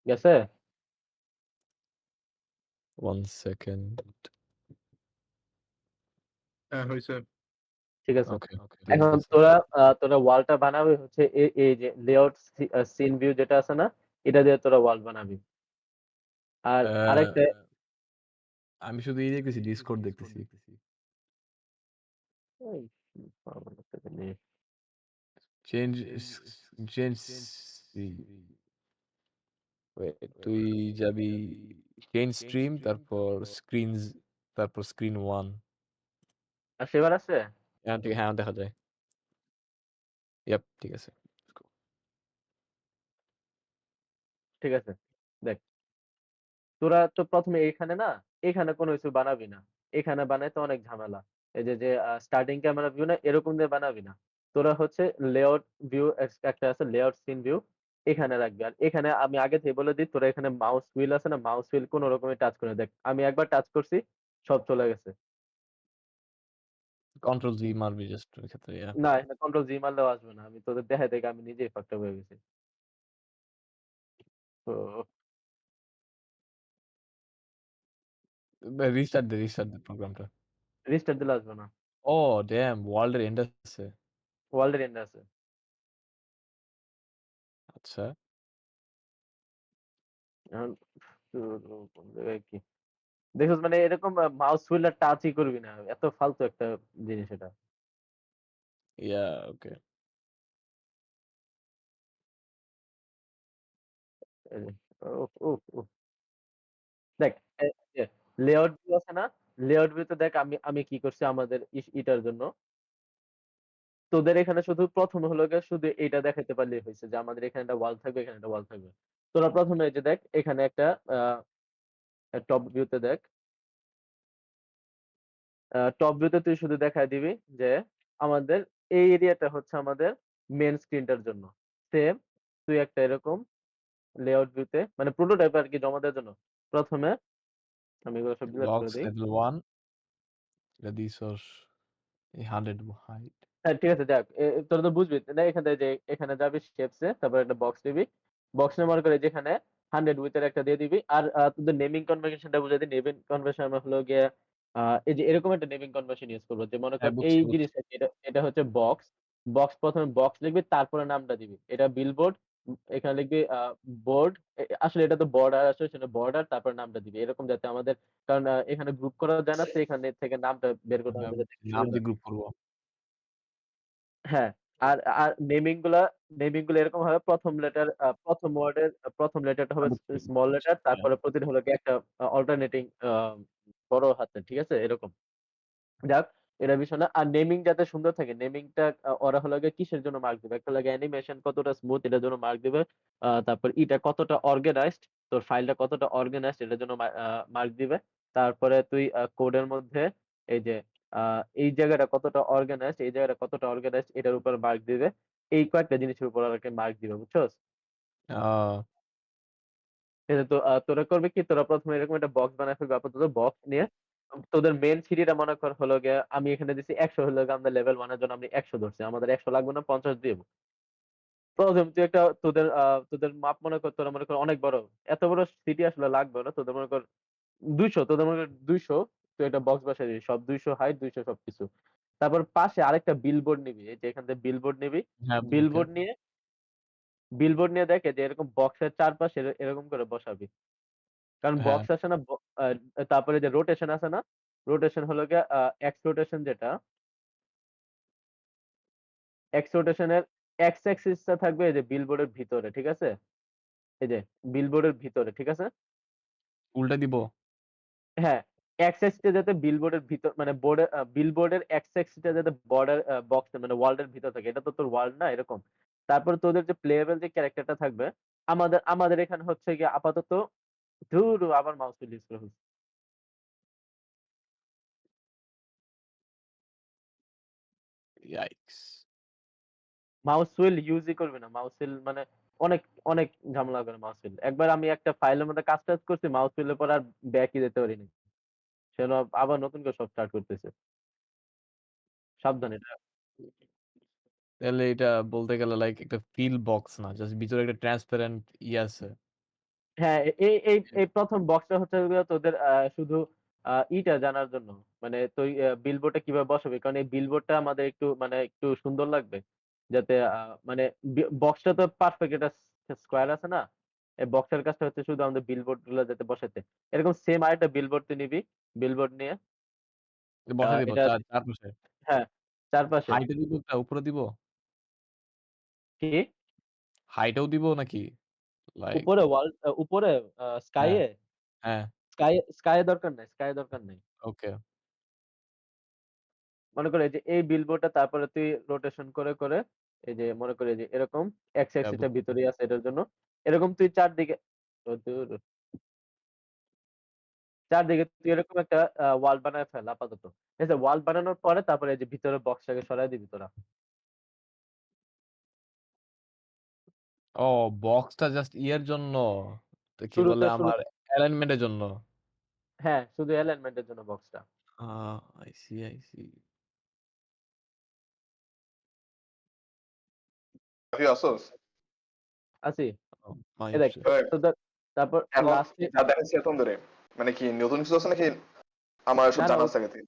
গেছে? 1 সেকেন্ড। হ্যাঁ, হইছে। ঠিক আছে। ওকে, প্লে এখন হইতেছে। তোরা ওয়ালটা বানাবি হচ্ছে এই যে লেআউট সিন ভিউ যেটা আছে না? এটা দিয়ে তোরা ওয়াল বানাবি। আর আরেকটা আমি শুধু এই দেখতেছি, Discord দেখতেছি। এই পাগল একটা জিনিস। চেঞ্জ চেঞ্জ ওয়েট তুই যাবি চেঞ্জ স্ট্রিম তারপর স্ক্রিন 1 আর সেবার আছে? হ্যাঁ, দেখা যায়। ইয়াপ ঠিক আছে। ঠিক আছে। দেখ, তোরা তো ১ম এ এখানে না, এখানে কোনো কিছু বানাবি না। এখানে বানাইতে অনেক ঝামেলা। এই যে স্টার্টিং ক্যামেরা ভিউ না এরকম দিয়ে বানাবি না। তোরা হচ্ছে লেআউট ভিউ একটা আছে লেআউট সিন ভিউ এখানে রাখবি। আর এখানে আমি আগে থেকে বলে দিই তোরা এখানে মাউস হুইল আছে না? মাউস হুইল কোন রকমে টাচ করে দেখ। আমি একবার টাচ করছি, সব চলে গেছে। কন্ট্রোল জি মারবি জাস্ট ওই ক্ষেত্রে না, এখানে কন্ট্রোল জি মারলেও আসবে না। আমি তোদের দেখাই দেখে আমি নিজেই fucked up হয়ে গেছি। তো রিস্টার্ট দে প্রোগ্রামটা। রিস্টার্ট দিলে আসবে না। ও ড্যাম ওয়ার্ল্ড এর এন্ড আছে। ওয়ার্ল্ড এর এন্ড আছে। আচ্ছা। এখন কোন জায়গায় কি? দেখছস মানে এরকম মাউস হুইল আর টাচই করবি না। এত ফালতু একটা জিনিস এটা। ইয়া ওকে। এই যে উফ, উফ, উফ! দেখ এই যে লেআউট ভিউ আছে না? লেআউট ভিউ তে দেখ আমি কি করছি আমাদের ইটার জন্য। তোদের এখানে শুধু ১ম হলো গিয়ে শুধু এইটা দেখাইতে পারলেই হইছে যে আমাদের এখানে একটা ওয়াল থাকবে, এখানে একটা ওয়াল থাকবে। তোরা ১ম এ এই যে দেখ এখানে একটা আ টপ ভিউ তে দেখ। টপ ভিউ তে তুই শুধু দেখায় দিবি যে আমাদের এই এরিয়াটা হচ্ছে আমাদের মেইন স্ক্রিনটার জন্য। সেম তুই একটা এরকম লেআউট ভিউ তে মানে প্রোটোটাইপ আরকি জমা দেওয়ার জন্য। ১ম এ আমি এগুলো সব ডিলিট করে ব্লকস দেই। লেভেল 1 এটা দিছস এই 100 হাইট। হ্যাঁ, ঠিক আছে যাক। তোরা তো বুঝবি। না এখান থেকে যে এখানে যাবি শেপস এ তারপর একটা বক্স নিবি। বক্স নেওয়ার পরে যেখানে 100 উইথ এর একটা দিয়ে দিবি। আর তোদের নেমিং কনভেনশন টা বুঝাই দিই। নেমিং কনভেনশন হলো গিয়ে এই যে এরকম একটা নেমিং কনভেনশন ইউস করব। যে মনে কর হ্যাঁ, এই বুঝছি। জিনিসটা এটা হচ্ছে বক্স। বক্স ১ম এ বক্স লিখবি তারপরে নামটা দিবি। এটা বিলবোর্ড। এখানে লিখবি বোর্ড। আসলে এটা তো বর্ডার আসলে সেটা বর্ডার তারপর নামটা দিবি। এরকম যাতে আমাদের কারণ এখানে গ্রুপ করা যায় না তো এখানে থেকে নামটা বের করতে হ্যাঁ, আমাদের যাতে বুঝছি। নাম সুবিধা দিয়ে গ্রুপ করব। হ্যাঁ, আর নেমিং গুলা এরকম হবে ১ম লেটার ১ম ওয়ার্ডের ১ম লেটারটা হবে বুঝছি, স্মল বুঝছি। লেটার হ্যাঁ। তারপরে প্রতিটা হলো গিয়ে একটা অল্টারনেটিং বড় হাতের, ঠিক আছে? এরকম। যাক, এটা বিষয় না। আর নেমিং যাতে সুন্দর থাকে, নেমিংটা ওরা হলো গিয়ে কিসের জন্য মার্ক দিবে? একটা হলো গিয়ে অ্যানিমেশন কতটা স্মুথ এটার জন্য মার্ক দিবে। তারপর ইটা কতটা অর্গানাইজড, তোর ফাইলটা কতটা অর্গানাইজড এটার জন্য মার্ক দিবে। তারপরে তুই কোডের মধ্যে এই যে আ এই জায়গাটা কতটা অর্গানাইজড, এই জায়গাটা কতটা অর্গানাইজড এটার উপর মার্ক দিবে। এই কয়েকটা জিনিসের উপর ওরা মার্ক দিবে, বুঝছস? আ এটা তো তোরা করবি কি? তোরা ১ম এ এরকম একটা বক্স বানায় ফেলবি আপাতত বক্স নিয়ে তোদের মেইন সিঁড়িটা মনে কর হলো গিয়ে আমি এখানে দিছি ১০০ হলো গিয়ে আমরা লেভেল 1 এর জন্য আমি ১০০ ধরছি। আমাদের ১০০ লাগবে না ৫০ দিব। ১ম তুই একটা তোদের মাপ মনে কর তোরা মনে কর অনেক বড়। এত বড় সিটি আসলে লাগবে না। তোদের মনে কর ২০০ তোদের মনে কর ২০০ তুই একটা বক্স বসায় দিবি। সব ২০০ হাইট ২০০ সবকিছু। তারপর পাশে আরেকটা বিলবোর্ড নিবি। এই যে এখান থেকে বিলবোর্ড নিবি। হ্যাঁ, ওকে। বিলবোর্ড নিয়ে বিলবোর্ড নিয়ে দেখ এই যে এরকম বক্সের চারপাশে এরকম করে বসাবি। কারণ হ্যাঁ, বক্স আছে না তারপরে যে রোটেশন আছে না? রোটেশন হলো গিয়ে এক্স রোটেশন যেটা, এক্স রোটেশনের এক্স অ্যাক্সিস টা থাকবে এই যে বিলবোর্ডের ভিতরে, ঠিক আছে? এই যে বিলবোর্ডের ভিতরে, ঠিক আছে? উল্টা দিব? হ্যাঁ, এক্স অ্যাক্সিস টা যাতে বিলবোর্ডের ভিতর মানে বিলবোর্ডের এক্স অ্যাক্সিস টা যাতে বর্ডার বক্স মানে ওয়ার্লড এর ভিতর থাকে। এটা তো তোর ওয়ার্লড না এরকম। তারপরে তোদের যে প্লেয়েবল যে ক্যারেক্টারটা থাকবে, আমাদের এখানে হচ্ছে গিয়ে আপাতত ধুর আবার মাউস হুইল ইউজ করে ফেলছি। ইয়াইকস! মাউস হুইল ইউজই করবি না। মাউস হুইল মানে অনেক, অনেক ঝামেলা করে মাউস হুইল। একবার আমি একটা ফাইলের মধ্যে কাজ-টাজ করছি মাউস হুইলের পর আর ব্যাকই দিতে পারিনি। সেজন্য আবার নতুন করে সব স্টার্ট করতেছে। সাবধান এটা। তাহলে এটা বলতে গেলে লাইক একটা ফিল বক্স না। জাস্ট ভিতরে একটা ট্রান্সপারেন্ট আছে। হ্যাঁ, এই ১ম বক্সটা হচ্ছে হলো তোদের শুধু ইটা জানার জন্য। মানে তুই বিলবোর্ডটা কিভাবে বসাবি। কারণ এই বিলবোর্ডটা আমাদের একটু মানে একটু সুন্দর লাগবে। যাতে মানে বক্সটা তো পারফেক্ট এটা স্কোয়ার আছে না? এই বক্সের কাজটা হচ্ছে শুধু আমাদের বিলবোর্ড গুলা যাতে বসাইতে। এরকম সেম আরেকটা বিলবোর্ড তুই নিবি। বিলবোর্ড নিয়ে বসায় দিব এটা ৪ পাশে। হ্যাঁ, চারপাশে। হাইট এ দিব একটা উপরে দিব? কি? হাইটেও দিব নাকি? লাইক উপরে উপরে স্কাই হ্যাঁ, এ? হ্যাঁ, স্কাই এ দরকার নাই, স্কাই এ দরকার নাই। ওকে। মনে কর এই যে এই বিলবোর্ডটা তারপরে তুই রোটেশন করে এই যে মনে করি এই যে এরকম এক্স অ্যাক্সিস টা বুঝতে ভিতরেই পেরেছি। আছে এটার জন্য। এরকম তুই চারদিকে ও দূর! চারদিকে তুই এরকম একটা ওয়াল বানায় ফেল আপাতত। ঠিক আছে? ওয়াল বানানোর পরে তারপরে এই যে ভিতরের বক্সটাকে সরায় দিবি তোরা। ও বক্সটা জাস্ট ইয়ের জন্য। তো কি বলে শুরুতে আমার অ্যালাইনমেন্ট এর জন্য। হ্যাঁ, শুধু অ্যালাইনমেন্ট এর জন্য বক্সটা। আ আই সি, আই সি। তুই আসোস? আছি? ও মাই এই দেখ শিট। তবে তোদের তারপর এখন লাস্টে যা দেখাচ্ছি এতক্ষণ ধরে, মানে কি নতুন কিছু আছে নাকি আমার না, এসব না জানা আছে আগে থেকে?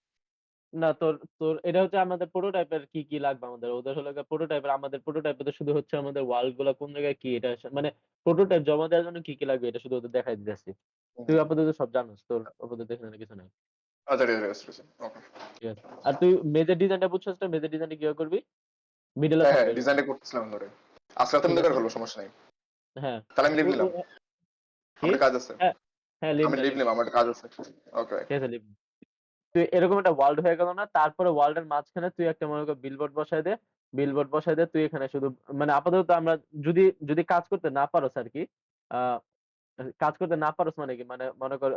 না তোর তোর এটা হচ্ছে আমাদের প্রোটোটাইপের কি লাগবে আমাদের। ওদের হলো গিয়ে প্রোটোটাইপের আমাদের প্রোটোটাইপে তো শুধু হচ্ছে আমাদের ওয়াল গুলা কোন জায়গায় কি এটা মানে প্রোটোটাইপ জমা দেওয়ার জন্য কি লাগবে এটা শুধু ওদের দেখাই দিতেছি। তুই হুম। আপাতত সব জানোস। তোর আপাতত এখানে কিছু নাই। আচ্ছা ঠিক আছে, ঠিক আছে। ওকে। ঠিক আছে। আর তুই মেজর ডিজাইনটা বুঝছস না? মেজর ডিজাইনটা কিভাবে করবি? মিডলে হ্যাঁ, হ্যাঁ, থাকবে এরকম। ডিজাইনটা করতেছিলাম ধরে। আজকে রাতের ঠিক মধ্যে আছে? বের হলো, সমস্যা নাই। হ্যাঁ। তাহলে আমি লিভ ও ও নিলাম। কি? আমার একটা কাজ আছে। হ্যাঁ, হ্যাঁ লিভ আমি নে, লিভ লিভ নে। নিলাম, আমার একটা কাজ আছে। ওকে। ঠিক আছে লিভ নে। তুই এরকম একটা ওয়ার্ল্ড হয়ে গেল না? তারপরে ওয়ার্ল্ডের মাঝখানে তুই একটা মনে কর বিলবোর্ড বসায় দে। বিলবোর্ড বসায় দে তুই এখানে শুধু মানে আপাতত আমরা যদি যদি কাজ করতে না পারোস আরকি আ কাজ করতে না পারোস মানে কি? মানে মনে কর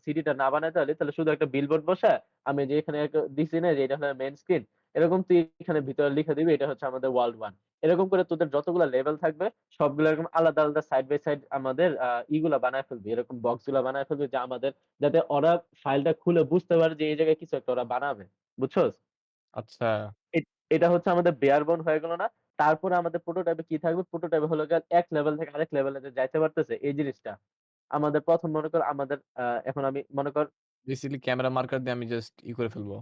সিডিটা না বানাইতে পারলি তাহলে শুধু একটা বিলবোর্ড বসায় আমি যে এখানে একটা দিছি না যে এটা হলো মেইন স্ক্রিন। এরকম তুই এখানে ভিতরে লিখে দিবি এটা হচ্ছে আমাদের ওয়ার্ল্ড 1। এরকম করে তোদের যতগুলা লেভেল থাকবে সবগুলো এরকম আলাদা, আলাদা সাইড বাই সাইড আমাদের ইগুলা বানায় ফেলবি। এরকম বক্স গুলা বানায় ফেলবি যে আমাদের যাতে ওরা ফাইলটা খুলে বুঝতে পারে যে এই জায়গায় কিছু একটা ওরা বানাবে। বুঝছস? আচ্ছা, এ এটা হচ্ছে আমাদের বেয়ার বোন হয়ে গেল না? তারপরে আমাদের প্রোটোটাইপে কি থাকবে? প্রোটোটাইপে হলো গিয়ে এক লেভেল থেকে আরেক লেভেলে যে যাইতে পারতেছে এই জিনিসটা। আমাদের ১ম মনে কর আমাদের এখন আমি মনে কর বেসিক্যালি ক্যামেরা মার্কার দিয়ে আমি জাস্ট করে ফেলবো।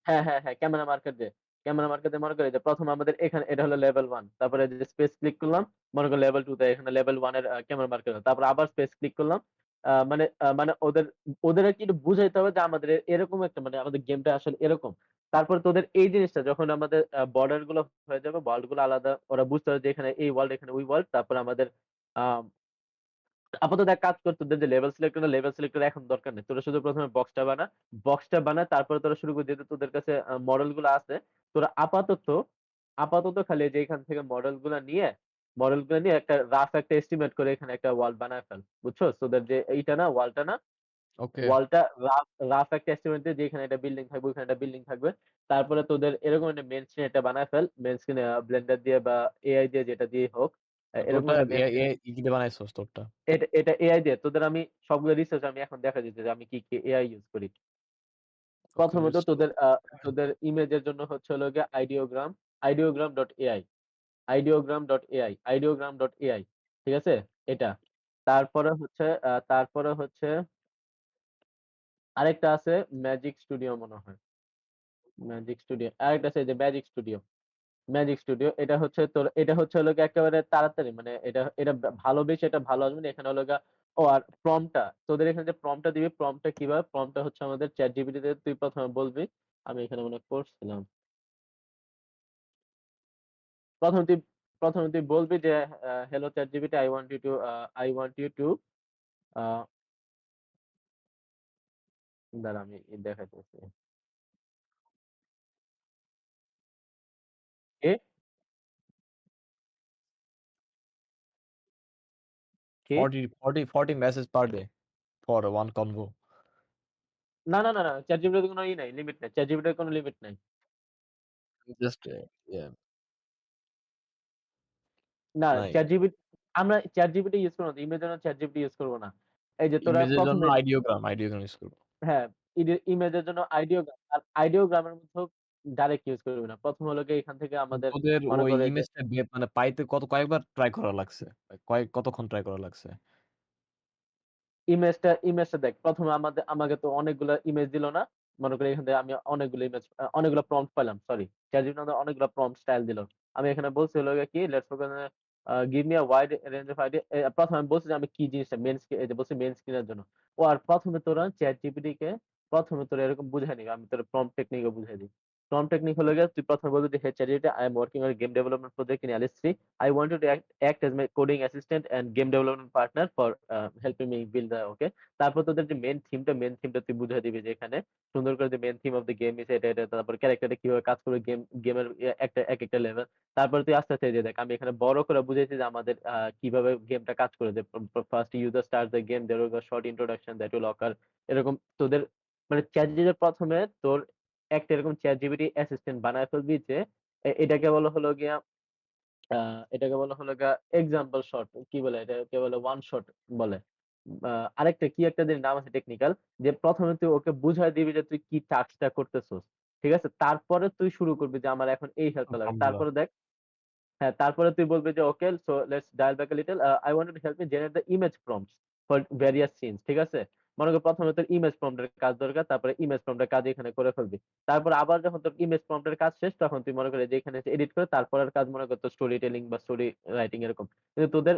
হ্যাঁ, ক্যামেরা মার্কার দিয়ে। ক্যামেরা মার্কার দিয়ে মনে করি যে ১ম আমাদের এখানে এটা হলো লেভেল 1 তারপরে যে স্পেস ক্লিক করলাম, মনে করি লেভেল 2 তে এখানে লেভেল 1 এর ক্যামেরা মার্কার তারপর আবার স্পেস ক্লিক করলাম। মানে ওদের আরকি একটু বুঝাইতে হবে যে আমাদের এরকম একটা মানে আমাদের গেমটা আসলে এরকম। তারপরে তোদের এই জিনিসটা যখন আমাদের বর্ডার গুলো হয়ে যাবে, ওয়ার্লড গুলো আলাদা ওরা বুঝতে হবে যে এখানে এই ওয়ার্লড, এখানে ওই ওয়ার্লড। তারপরে আমাদের আ আপাতত এক কাজ কর তোদের যে লেভেল সিলেক্টর এখন দরকার নেই। তোরা শুধু ১ম এ বক্সটা বানা। বক্সটা বানায় তারপরে তোরা শুরু করে যেহেতু তোদের কাছে মডেল গুলো আছে। তোরা আপাতত খালি এই যে এখান থেকে মডেল গুলা নিয়ে একটা রাফ একটা এস্টিমেট করে এখানে একটা ওয়াল বানায় ফেল। বুঝছস? তোদের যে এইটা না ওয়ালটা না? ওকে, ওয়ালটা রাফ একটা এস্টিমেট দিয়ে যে এখানে একটা বিল্ডিং থাকবে, ওখানে একটা বিল্ডিং থাকবে। তারপরে তোদের এরকম একটা মেইন স্ক্রিন একটা বানায় ফেল। মেইন স্ক্রিন ব্লেন্ডার দিয়ে বা এআই দিয়ে যেটা দিয়েই হোক। এরকম তোরটা একটা মেইন এ স্ক্রিন এ কি দিয়ে বানাইছস তোরটা? এটা এআই দিয়ে। তোদের আমি সবগুলো রিসার্চ আমি এখন দেখা দিচ্ছি যে আমি কি এআই ইউজ করি। ওকে প্রথমত রিসোর্স তোদের ইমেজের জন্য হচ্ছে হলো গিয়ে ideogram.ai ideogram.ai ঠিক আছে? এটা। তারপরে হচ্ছে আরেকটা আছে ম্যাজিক স্টুডিও মনে হয়। Magic studio. আরেকটা আছে এই যে ম্যাজিক স্টুডিও এটা হচ্ছে হলো গিয়ে একেবারে তাড়াতাড়ি মানে এটা ভালো বেশি এটা ভালো আসবে না। এখানে হলো গিয়ে আর প্রম্পটটা তোদের এখানে যে প্রম্পটটা দিবি প্রম্পটটা কিভাবে? প্রম্পটটা হচ্ছে আমাদের ChatGPT তে তুই ১ম এ বলবি আমি এখানে মনে হয় করছিলাম। ১ম তুই ১ম তুই বলবি যে "hello ChatGPT I want you to" আ দাঁড়া আমি দেখাইতেছি। কি? কি? 40 message per day for one convo. না। ChatGPT তে কোনো নাই, লিমিট নাই। ChatGPT এর কোনো লিমিট নাই। জাস্ট ইয়া না নাই। ChatGPT আমরা ChatGPT ইউজ করব না। ইমেজের জন্য ChatGPT ইউজ করব না। এই যে তোরা ইমেজের ১ম জন্য এ আইডিওগ্রাম ইউস করব। হ্যাঁ, ইমেজের জন্য আইডিওগ্রাম। আর আইডিওগ্রামের মধ্যেও ডাইরেক্ট ইউজ করবি না। ১ম হলো গিয়ে এখান থেকে আমাদের তোদের মনে ওই করে যে ইমেজটা মানে পাইতে কতবার ট্রাই করা লাগছে? কতক্ষণ ট্রাই করা লাগছে? ইমেজটা দেখ। ১ম এ আমাকে তো অনেকগুলা ইমেজ দিল না? মনে করি এখান থেকে আমি অনেকগুলা প্রম্পট পেলাম। সরি। ChatGPT আমাদের অনেকগুলা প্রম্পট স্টাইল দিল। আমি এখানে বলছি হলো গিয়ে কি let's focus on give me a wide range of idea. ১ম আমি বলছি যে আমি কি জিনিসটা এই যে বলছি মেইন স্ক্রিন এর জন্য। ও আর ১ম এ তোরা ChatGPT কে ১ম এ তোরা এরকম বুঝায় নিবি। আমি তোরে প্রম্পট টেকনিক ও বুঝাই দিই। প্রম্পট টেকনিক হলো গিয়ে তুই ১ম এ বলবি যে, "Hey ChatGPT, I am working on a game development project in Alice 3. I want you to act as my coding assistant and game development partner for helping me build the" ওকে? তারপর তোদের যে main থিমটা তুই বুঝাই দিবি যে এখানে সুন্দর করে যে main theme of the game is এটা। তারপর ক্যারেক্টারটা কিভাবে কাজ করবে গেমের একেকটা লেভেল। তারপরে তুই আস্তে এই যে দেখ আমি এখানে বড় করে বুঝাইছি যে আমাদের কিভাবে গেমটা কাজ করে। যে first user starts the game, there will be a short introduction that will occur. এরকম তোদের মানে ChatGPT ১ম এ তোর একটা এরকম ChatGPT অ্যাসিস্ট্যান্ট বানায় ফেলবি যে এটাকে বলা হলো গিয়া আ এটাকে বলা হলো গিয়া এক্সাম্পল শট। কি বলে? এটাকে বলে ওয়ান শট বলে। আ আরেকটা কি একটা জানি নাম আছে টেকনিক্যাল। যে ১ম এ তুই ওকে বুঝায় দিবি যে তুই কি টাস্কটা করতেছস। ঠিক আছে? তারপরে তুই শুরু করবি যে আমার এখন এই হেল্পটা লাগবে। প্রম্পট গুলা। তারপরে দেখ হ্যাঁ, তারপরে তুই বলবি যে, "okay, so let's dial back a little. I want you to help me generate the image prompts for various scenes." ঠিক আছে? মনে কর ১ম এ তোর ইমেজ প্রম্পট এর কাজ দরকার। তারপরে ইমেজ প্রম্পট এর কাজ এখানে করে ফেলবি। তারপর আবার যখন তোর ইমেজ প্রম্পট এর কাজ শেষ, তখন তুই মনে কর এই যে এখানে এসে এডিট করে তারপরের কাজ মনে কর তোর স্টোরি টেলিং বা স্টোরি রাইটিং এরকম। কিন্তু তোদের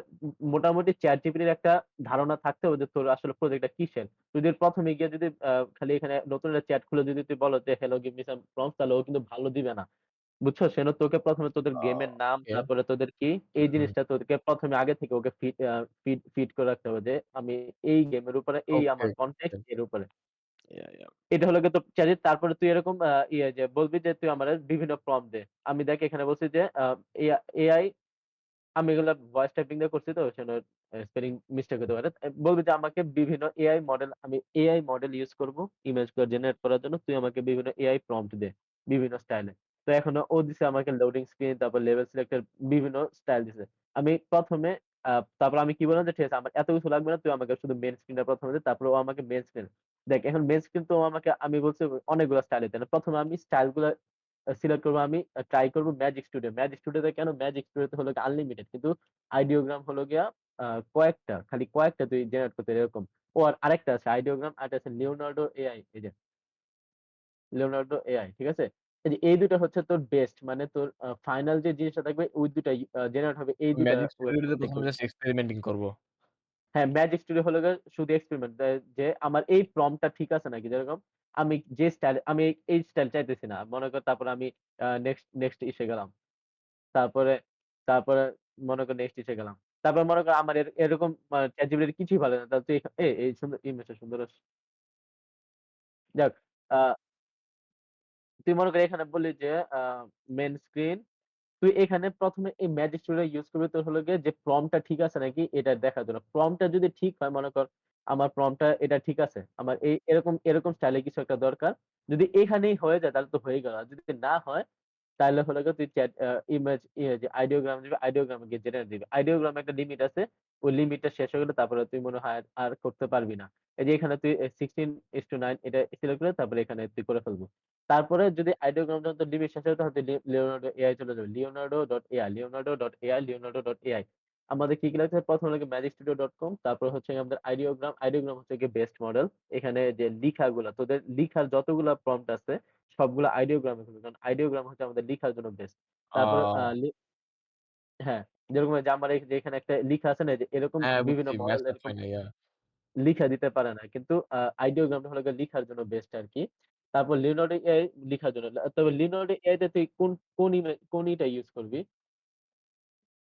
মোটামুটি ChatGPT র একটা ধারণা থাকতে হবে যে তোর আসলে প্রজেক্টটা কিসের। তুই যদি ১ম এ গিয়ে যদি খালি এখানে নতুন একটা চ্যাট খুলে যদি তুই বলো যে, "hello, give me some prompts" তাহলে ও কিন্তু ভালো দিবে না। বুঝছো? সেজন্য তোকে ১ম এ তোদের গেমের নাম, ওকে। তারপরে তোদের কি এই হুম। জিনিসটা তোদেরকে ১ম এ আগে থেকে ওকে ফিড করে রাখতে হবে যে, আমি এই গেমের উপরে এই ওকে, আমার ওকে। কনটেক্সট এর উপরে। ইয়া। এটা হলো গিয়ে তোর চ্যালেঞ্জ। তারপরে তুই এরকম যে বলবি যে, "তুই আমারে বিভিন্ন প্রম্পট দে।" আমি দেখ এখানে বলছি যে, এআই আমি এগুলা ভয়েস টাইপিং দিয়ে করছি তো সেজন্য স্পেলিং মিস্টেক হতে পারে। বলবি যে আমাকে বিভিন্ন এআই মডেল ইউস করব ইমেজ গুলো জেনারেট করার জন্য। তুই আমাকে বিভিন্ন এআই প্রম্পট দে। বিভিন্ন স্টাইলে। তো এখন ও দিছে আমাকে লোডিং স্ক্রিন, তারপর লেভেল সিলেক্টর বিভিন্ন স্টাইল দিছে। আমি ১ম এ তারপর আমি কি বললাম যে, "ঠিক আছে আমার এত কিছু লাগবে না। তুই আমাকে শুধু মেইন স্ক্রিনটা ১ম এ দে।" তারপরে ও আমাকে মেইন স্ক্রিন দেখ এখন মেইন স্ক্রিন তো ও আমাকে আমি বলছি অনেকগুলো স্টাইল দিতে। ১ম এ আমি স্টাইল গুলা সিলেক্ট করব আমি ট্রাই করব ম্যাজিক স্টুডিও। ম্যাজিক স্টুডিওতে কেন? ম্যাজিক স্টুডিওতে হলো গিয়ে আনলিমিটেড। কিন্তু আইডিওগ্রাম হলো গিয়া খালি কয়েকটা তুই জেনারেট করতে এরকম। ও আর আরেকটা আছে আইডিওগ্রাম, আরেকটা আছে লিওনার্ডো এআই। এই যে লিওনার্ডো এআই, ঠিক আছে? এই যে এই ২ টা হচ্ছে তোর বেস্ট মানে তোর ফাইনাল যে জিনিসটা থাকবে ওই ২ টাই জেনারেট হবে এই ২ টা ম্যাজিক স্টুডিওতে ওয়েবসাইট ১ম থেকে। এ জাস্ট এক্সপেরিমেন্টিং করব। হ্যাঁ, ম্যাজিক স্টুডিও হলো গিয়ে শুধু এক্সপেরিমেন্ট যে আমার এই প্রম্পট টা ঠিক আছে নাকি? যেরকম আমি যে স্টাইল আমি এই স্টাইল চাইতেছি না। মনে কর তারপরে আমি নেক্সট ইসে গেলাম। তারপরে তারপরে মনে কর নেক্সট ইসে গেলাম। তারপরে মনে কর আমার এরকম ChatGPT কিছুই ভালো লাগে না। তাহলে তুই এই সুন্দর ইমেজটা সুন্দর আছে। যাক আ তুই মনে কর এখানে বললি যে আ মেইন স্ক্রিন তুই এখানে ১ম এ এই ম্যাজিক টুলটা ইউস করবি তোর হলো গিয়ে যে প্রম্পট টা ঠিক আছে নাকি এটা দেখার জন্য। প্রম্পট টা যদি ঠিক হয় মনে কর আমার প্রম্পট টা এটা ঠিক আছে। আমার এরকম স্টাইলে কিছু একটা দরকার। যদি এখানেই হয়ে যায় তাহলে তো হয়ে গেল। আর যদি না হয় তাইলে হলো গিয়ে তুই চ্যাট ইমেজ যে আইডিওগ্রাম দিবি, আইডিওগ্রামে গিয়ে জেনারেট দিবি। আইডিওগ্রামে একটা লিমিট আছে। ওই লিমিটটা শেষ হয়ে গেলে তারপরে তুই মনে হয় আর করতে পারবি না। এই যে এখানে তুই 16:9 এটা সিলেক্ট করে তারপরে এখানে তুই করে ফেলবি। তারপরে যদি আইডিওগ্রামটা তোর লিমিট শেষ হয় তাহলে তুই লিওনার্ডো এআই চলে যাবি। লিওনার্ডো.এআই আমাদের কি লাগছে? ১ম লাগে magicstudio.com তারপর হচ্ছে গিয়ে আমাদের আইডিওগ্রাম। আইডিওগ্রাম হচ্ছে গিয়ে বেস্ট মডেল। এখানে যে লিখাগুলা তোদের লিখার যতগুলা প্রম্পট আছে সবগুলা আইডিওগ্রামে করবি। কারণ আইডিওগ্রাম হচ্ছে আমাদের লিখার জন্য বেস্ট। আ তারপর হ্যাঁ, যেরকম এই যে আমার এই যে এখানে একটা লিখা আছে না যে এরকম হ্যাঁ, বিভিন্ন বুঝছি মডেল ম্যাচটা এরকম হয় না, ইয়া। লিখা দিতে পারে না। কিন্তু আইডিওগ্রামটা হলো গিয়ে লিখার জন্য বেস্ট আরকি। তারপর লিওনার্ডো এআই লিখার জন্য। তবে লিওনার্ডো এআই তে তুই কোন ইটা ইউস করবি?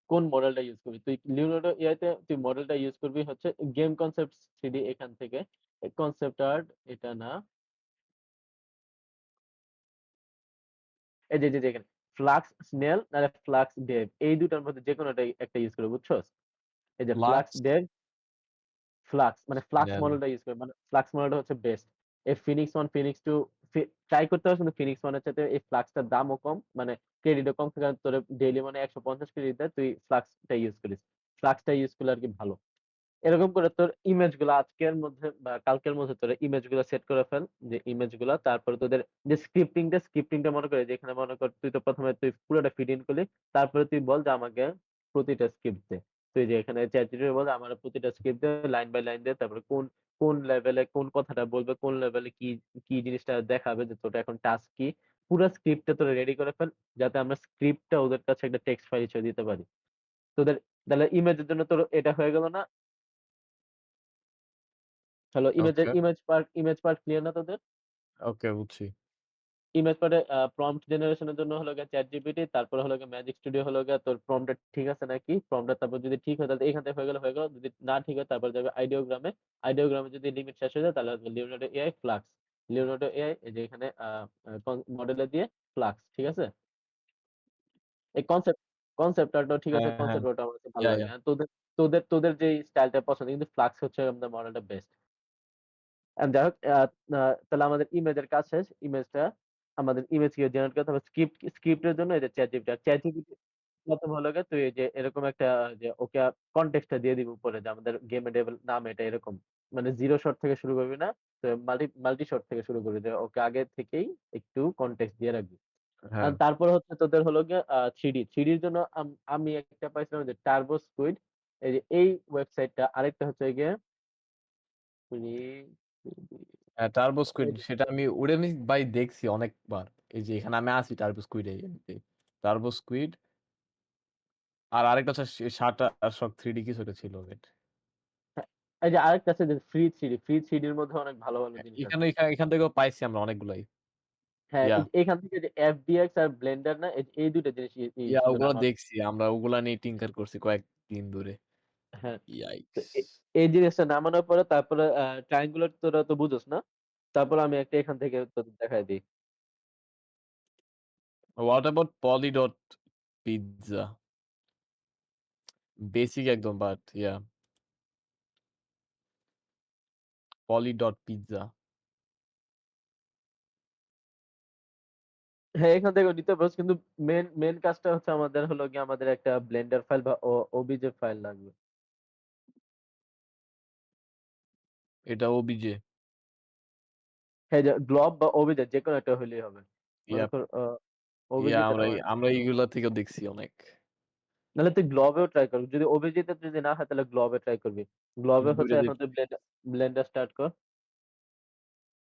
কোন মডেলটা ইউস করবি? তুই লিওনার্ডো এআই তে তুই মডেলটা ইউস করবি হচ্ছে গেম কনসেপ্টস 3D এখান থেকে। কনসেপ্ট আর্ট এটা না। এই যে এখানে ফ্লাক্স স্নেল নাহলে ফ্লাক্স ডেভ এই ২ টার মধ্যে যেকোনোটা একটা ইউস করবি বুঝছস? এই যে ফ্লাক্স লাক্স ডেভ মানে ফ্লাক্স স্নেল। মডেলটা ইউস করবেন। মানে ফ্লাক্স মডেলটা হচ্ছে বেস্ট। এই ফিনিক্স 1, ফিনিক্স 2 ট্রাই করতে পারিস কিন্তু ফিনিক্স 1 এর চাইতে এই ফ্লাক্সটার দামও কম। মানে ক্রেডিটও কম কারণ তোর ডেইলি মানে ১৫০ ক্রেডিট দেয় তুই ফ্লাক্সটা ইউস করিস। ফ্লাক্সটা ইউস করলে আরকি ভালো। এরকম করে তোর ইমেজ গুলা আজকের মধ্যে বা কালকের মধ্যে তোর ইমেজ গুলা সেট করে ফেল। যে ইমেজ গুলা তারপরে তোদের যে স্ক্রিপ্টিংটা মনে করে যেখানে মনে কর তুই তো ১ম এ তুই পুরোটা ফিড ইন করলি। তারপরে তুই বল যে আমাকে প্রতিটা স্ক্রিপ্ট দে। তো এই যে এখানে ChatGPT বলে আমার প্রতিটা স্ক্রিপ্ট দে লাইন বাই লাইন দে। তারপরে কোন লেভেলে কোন কথাটা বলবে, কোন লেভেলে কি জিনিসটা দেখাবে যে তোর এখন টাস্ক কি। পুরা স্ক্রিপ্টটা তোরা রেডি করে ফেল। যাতে আমরা স্ক্রিপ্টটা ওদের কাছে একটা টেক্সট ফাইল হিসেবে দিতে পারি। তোদের তাহলে ইমেজের জন্য তোর এটা হয়ে গেল না? Hello okay, image part clear না তোদের? ওকে বুঝছি। ইমেজ পার্টে প্রম্পট জেনারেশন এর জন্য হলো গিয়ে ChatGPT, তারপরে হলো গিয়ে ম্যাজিক স্টুডিও হলো গিয়ে তোর প্রম্পটটা ঠিক আছে নাকি? প্রম্পটটা তারপর যদি ঠিক হয় তাহলে এখান থেকে হয়ে গেল। যদি না ঠিক হয় তারপর যাবে আইডিওগ্রামে। আইডিওগ্রামে যদি লিমিট শেষ হয়ে যায় তাহলে হবে Leonardo AI Flux. Leonardo AI এই যে এখানে মডেলে দিয়ে ফ্লাক্স, ঠিক আছে? এই কনসেপ্ট আর্টটাও ঠিক আছে। হ্যাঁ, হ্যাঁ। কনসেপ্ট আর্টটা আমার কাছে ভালো ইয়া, লাগে। ইয়া। আর তোদের যেই স্টাইলটা পছন্দ কিন্তু ফ্লাক্স হচ্ছে আমাদের মডেলটা বেস্ট। যাই হোক তাহলে আমাদের ইমেজের কাজ শেষ। আমাদের ইমেজকে জেনারেট করতে হবে স্ক্রিপ্টের জন্য এই যে ChatGPT। আর ChatGPT প্রথম হলো গিয়ে তুই এই যে এরকম একটা যে ওকে কনটেক্সটটা দিয়ে দিবি উপরে যে আমাদের গেমের নাম এটা এরকম। মানে 0 শট থেকে শুরু করবি না। তো মাল্টি শট থেকে শুরু করবি। যে ওকে আগে থেকেই একটু কনটেক্সট দিয়ে রাখবি। হ্যাঁ, তারপরে হচ্ছে তোদের হলো গিয়ে 3D। 3D র জন্য আমি একটা পাইছিলাম যে টার্বো স্কুইড। এই যে এই ওয়েবসাইটটা। আরেকটা হচ্ছে গিয়ে 3D হ্যাঁ, টার্বো স্কুইড সেটা আমি উড়েমি ভাই দেখছি অনেকবার। এই যে এখানে আমি আছি টার্বো স্কুইড এ। টার্বো স্কুইড আর আরেকটা হচ্ছে শাটার শক 3D কিছু একটা ছিল ওয়েট। হ্যাঁ, এই যে আরেকটা আছে যে ফ্রি থ্রিডির মধ্যে অনেক ভালো, ভালো জিনিস আছে। এখান থেকেও পাইছি আমরা অনেকগুলাই। হ্যাঁ, ইয়া, এখান থেকে যে FBX আর ব্লেন্ডার না এই ২ টা জিনিস শুধু ওগুলো নামা। দেখছি। আমরা ওগুলা নিয়ে টিঙ্কার করছি কয়েকদিন ধরে। হ্যাঁ, তো ইয়াইকস! এই জিনিসটা নামানোর পরে তারপরে ট্রায়াঙ্গুলার তোরা তো বুঝোস না? তারপরে আমি একটা এখান থেকে তোদের দেখায় দেই। What about poly.pizza? বেসিক একদম বাট poly.pizza হ্যাঁ, এখান থেকেও নিতে পারোস কিন্তু মেইন কাজটা হচ্ছে আমাদের হলো গিয়ে আমাদের একটা ব্লেন্ডার ফাইল বা ওবিজে ফাইল লাগবে। এটা ওবিজে। হ্যাঁ, যে গ্লব বা ওবিজে যেকোনো একটা হইলেই হবে। মনে ইয়াপ, কর ওবিজে তে আমরা নামায় আমরা এইগুলা থেকেও দেখছি অনেক। নাহলে তুই গ্লবেও ট্রাই কর। যদি ওবিজে তে যদি না হয় তাহলে গ্লবে ট্রাই করবি। গ্লবে ২ হচ্ছে টা এখন তুই ব্লেন্ডার স্টার্ট কর।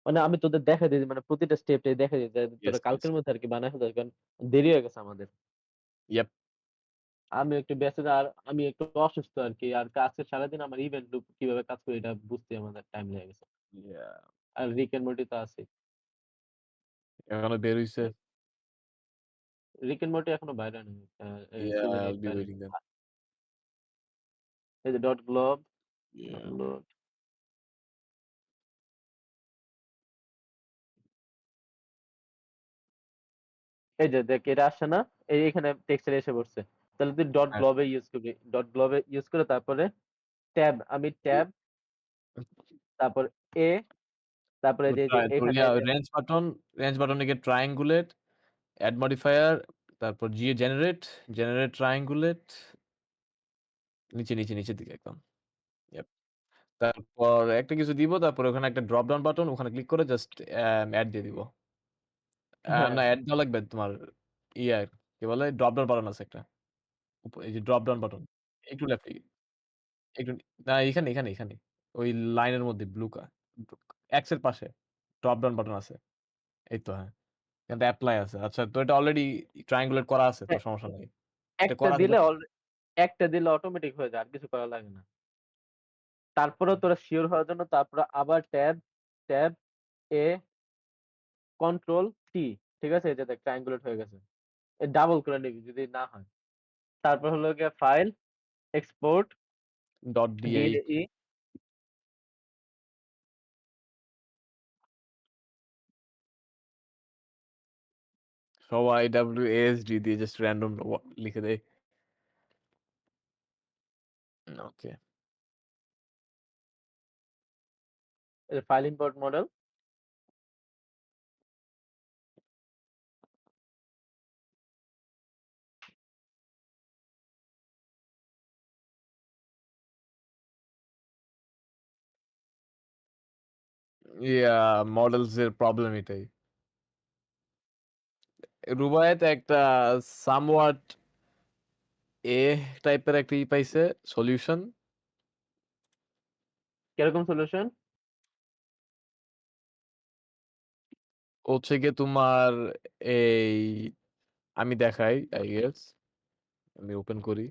মানে আমি তোদের দেখাই দিই মানে প্রতিটা স্টেপটাই দেখাই দিই। ইয়েস, তোরা ইয়েস। কালকের মধ্যে আরকি বানায় ফেলতে কারণ দেরি হয়ে গেছে আমাদের। ইয়াপ, আমি একটু ব্যস্ত আর আমি একটু অসুস্থ আরকি। আর আজকে সারাদিন আমার ইভেন্ট লুপ কিভাবে কাজ করে এটা বুঝতেই আমাদের টাইম লেগে গেছে। ইয়া আর রিক এন্ড মর্টি তো আছেই। এখনো বের হইছে। রিক এন্ড মর্টি এখনো বাইরে হয়নি। ইয়া, সিজন I'll 8 be বাইরে waiting হয়নি। then. এই যে ডট গ্লোব ইয়া, ডাউনলোড। এই যে দেখ এটা আসছে না? এখানে টেক্সচার এসে পড়ছে। তাহলে তুই ডট হ্যাঁ। গ্লোবে ইউজ করবি। ডট গ্লোবে ইউজ করে তারপরে ট্যাব তারপর এ তারপরে তোর যে তোর এখানে রেঞ্জ বাটনে গিয়ে ট্রায়াঙ্গুলেট, এড মডিফায়ার, তারপর জেনারেট ট্রায়াঙ্গুলেট নিচের দিকে একদম। ইয়াপ। তারপর একটা কিছু দিব। তারপর ওখানে একটা ড্রপ ডাউন বাটন ওখানে ক্লিক করে জাস্ট এড দিয়ে দিব। হ্যাঁ, না এড দেওয়া লাগবে তোমার ইয়া কি বলে? ড্রপ ডাউন বাটন আছে একটা। এই যে ড্রপ ডাউন বাটন। একটু লেফট দিকে। একটু না এখানে। ওই লাইনের মধ্যে ব্লু এক্স এর পাশে ড্রপ ডাউন বাটন আছে। এই তো হ্যাঁ। এখানটা এপ্লাই আছে। আচ্ছা তো এটা অলরেডি ট্রায়াঙ্গুলেট করা আছে তো হ্যাঁ, সমস্যা নাই। এটা একটা করা আছে দিলে একটা দিলে অটোমেটিক হয়ে যায়। আর কিছু করা লাগে না। তারপরেও তোরা সিউর হওয়ার জন্য তারপরে আবার ট্যাব এ কন্ট্রোল সি, ঠিক আছে? এই যে দেখ ট্রায়াঙ্গুলেট হয়ে গেছে। ডাবল করে নিবি যদি না হয়। তারপর হলো গিয়ে ফাইল এক্সপোর্ট .di DAE সবাই WASD দিয়ে জাস্ট র‍্যান্ডম লিখে দেয়। Okay. File import model. Yeah models এর প্রবলেম এটাই। রুবায়েত একটা somewhat এ টাইপের একটা পাইছে সলিউশন। কিরকম সলিউশন? হচ্ছে গিয়ে তোমার এই আমি দেখাই I guess আমি ওপেন করি।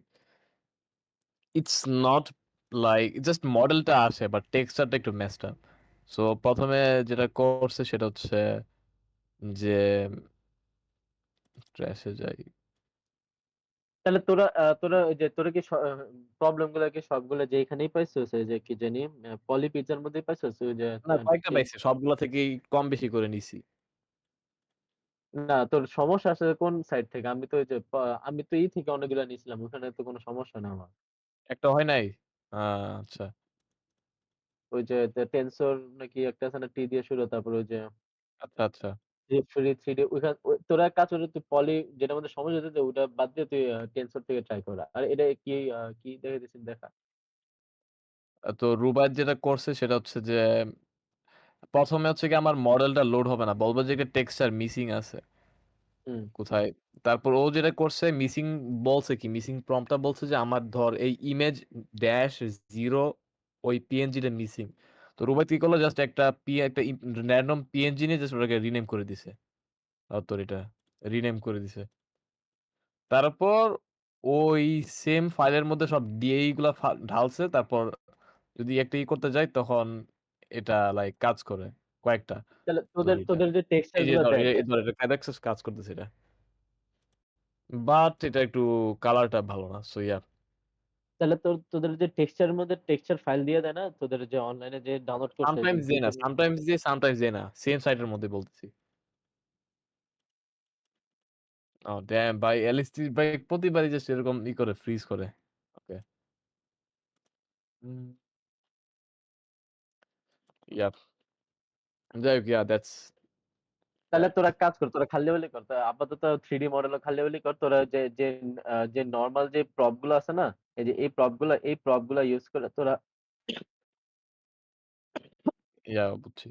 ইটস নট লাইক জাস্ট মডেলটা আসে বাট টেক্সচারটা একটু মেসড আপ। সো ১ম এ যেটা করছে সেটা হচ্ছে যে ট্র্যাশে যাই। তাহলে তোরা ওই যে তোরা কি প্রবলেম গুলা কি সবগুলো যেখানেই পাইছিস? এই যে কি জানি পলি পিজ্জার মধ্যেই পাইছিস? ওই যে না কয়েকটা পাইছি। সবগুলা থেকেই কম বেশি করে নিছি। না তোর সমস্যা আসলে কোন সাইড থেকে? আমি তো ওই যে আমি তো থেকে অনেকগুলা নিছিলাম। ওখানে তো কোনো সমস্যা না আমার। একটা হয় নাই? আ আচ্ছা, ওই যে টেনসর নাকি একটা আছে না টি দিয়ে শুরু তারপর ওই যে আচ্ছা, আচ্ছা। ফ্রি 3D তোরা এক কাজ করে তুই পলি যেটার মধ্যে সমস্যা হচ্ছে ওটা বাদ দিয়ে তুই টেনসর থেকে ট্রাই কর। আর এটা কি দেখাইতেছিস দেখা। তো রুবায়েত যেটা করছে সেটা হচ্ছে যে ১ম এ হচ্ছে গিয়ে আমার মডেলটা লোড হবে না। বলবে যে একটা টেক্সচার মিসিং আছে। হুম। কোথায়? তারপর ও যেটা করছে মিসিং বলছে কি? মিসিং প্রম্পট টা বলছে যে আমার ধর এই ইমেজ ড্যাশ 0 ওই PNG টা মিসিং। তো রুবাইত কি করলো জাস্ট একটা র‍্যান্ডম PNG নিয়ে জাস্ট ওটাকে রিনেম করে দিছে। তোর এটা রিনেম করে দিছে। তারপর ওই সেম ফাইলের মধ্যে সব DAE গুলা ঢালছে। তারপর যদি একটা করতে যাই তখন এটা লাইক কাজ করে কয়েকটা। তাহলে তোর তোদের এটা। তোদের যে টেক্সচার এই যে গুলা ধর দেয় এই ধর এটা কাইডেক্সাস কাজ করতেছে এটা। বাট এটা একটু কালারটা ভালো না। So yeah. তাহলে তোদের যে টেক্সচারের মধ্যে টেক্সচার ফাইল দিয়ে দেয় না? তোদের যে অনলাইনে যে ডাউনলোড করছে যে সামটাইমস দেয় না। GPG সামটাইমস দিয়ে, সামটাইমস দেয় না। সেম সাইটের মধ্যে বলতেছি। ড্যাম ভাই LSD ভাই প্রতিবারই জাস্ট এরকম করে ফ্রিজ করে। ওকে। হুম, ইয়াপ। যাই হোক দ্যাটস তাহলে দ্যাট। তোরা এক কাজ কর। তোরা খালি হলি কর। আপাতত 3D মডেলও খালি হলি কর। তোরা যে নরমাল যে প্রপ গুলো আছে না? এই যে এই প্রপ গুলা ইউজ করে তোরা বুঝছি।